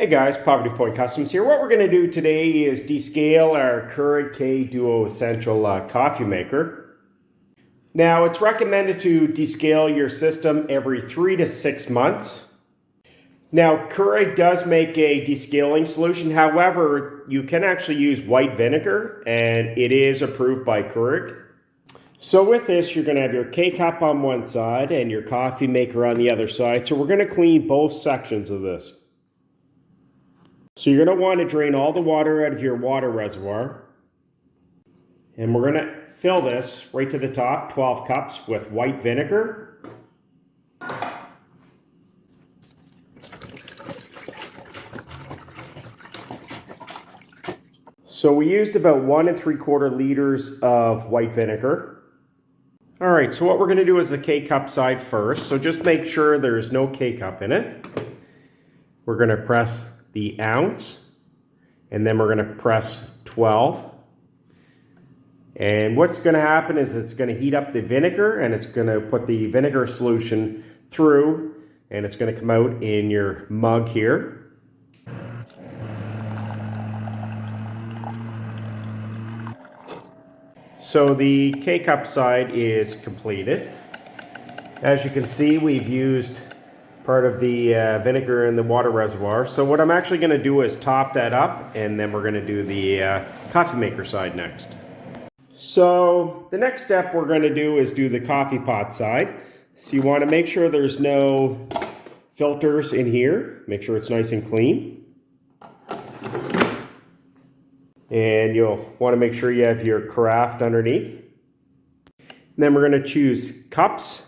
Hey guys, Poverty Point Customs here. What we're going to do today is descale our Keurig K Duo Essential coffee maker. Now, it's recommended to descale your system every 3 to 6 months. Now, Keurig does make a descaling solution. However, you can actually use white vinegar, and it is approved by Keurig. So with this, you're going to have your K-cup on one side and your coffee maker on the other side. So we're going to clean both sections of this. So you're going to want to drain all the water out of your water reservoir. And we're going to fill this right to the top, 12 cups, with white vinegar. So we used about 1 3/4 liters of white vinegar. All right, so what we're going to do is the K-cup side first. So just make sure there's no K-cup in it. We're going to press the ounce, and then we're going to press 12. And what's going to happen is it's going to heat up the vinegar, and it's going to put the vinegar solution through, and it's going to come out in your mug here. So the K-cup side is completed. As you can see, we've used part of the vinegar in the water reservoir. So what I'm actually going to do is top that up, and then we're going to do the coffee maker side next. So the next step we're going to do is do the coffee pot side. So you want to make sure there's no filters in here. Make sure it's nice and clean. And you'll want to make sure you have your carafe underneath. And then we're going to choose cups,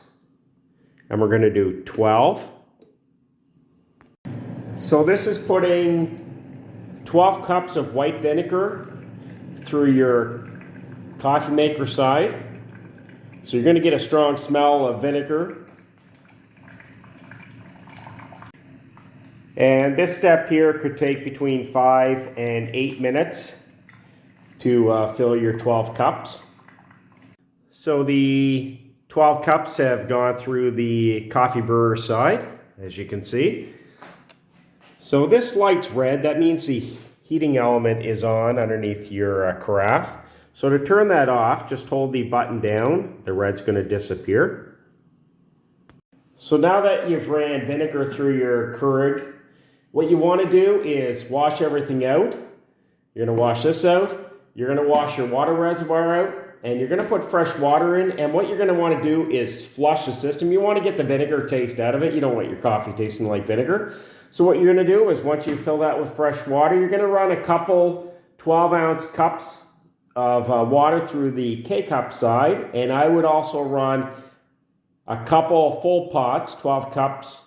and we're going to do 12. So this is putting 12 cups of white vinegar through your coffee maker side. So you're going to get a strong smell of vinegar. And this step here could take between 5 and 8 minutes to fill your 12 cups. So the 12 cups have gone through the coffee brewer side, as you can see. So this light's red. That means the heating element is on underneath your carafe. So to turn that off, just hold the button down. The red's going to disappear. So now that you've ran vinegar through your Keurig, what you want to do is wash everything out. You're going to wash this out. You're going to wash your water reservoir out. And you're going to put fresh water in. And what you're going to want to do is flush the system. You want to get the vinegar taste out of it. You don't want your coffee tasting like vinegar. So what you're going to do is once you fill that with fresh water, you're going to run a couple 12-ounce cups of water through the K-cup side. And I would also run a couple full pots, 12 cups,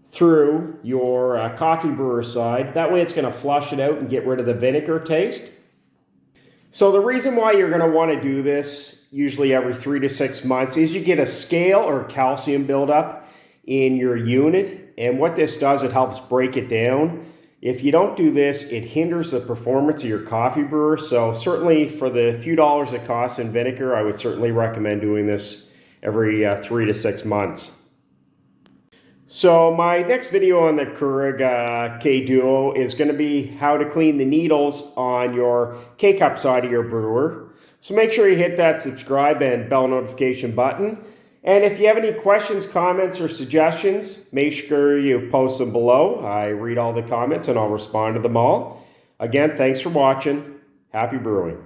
through your coffee brewer side. That way it's going to flush it out and get rid of the vinegar taste. So the reason why you're going to want to do this usually every 3 to 6 months is you get a scale or calcium buildup in your unit. And what this does, it helps break it down. If you don't do this, it hinders the performance of your coffee brewer. So certainly for the few dollars it costs in vinegar, I would certainly recommend doing this every 3 to 6 months. So my next video on the Keurig K Duo is going to be how to clean the needles on your K-cup side of your brewer. So make sure you hit that subscribe and bell notification button. And if you have any questions, comments, or suggestions, make sure you post them below. I read all the comments and I'll respond to them all. Again, thanks for watching. Happy brewing.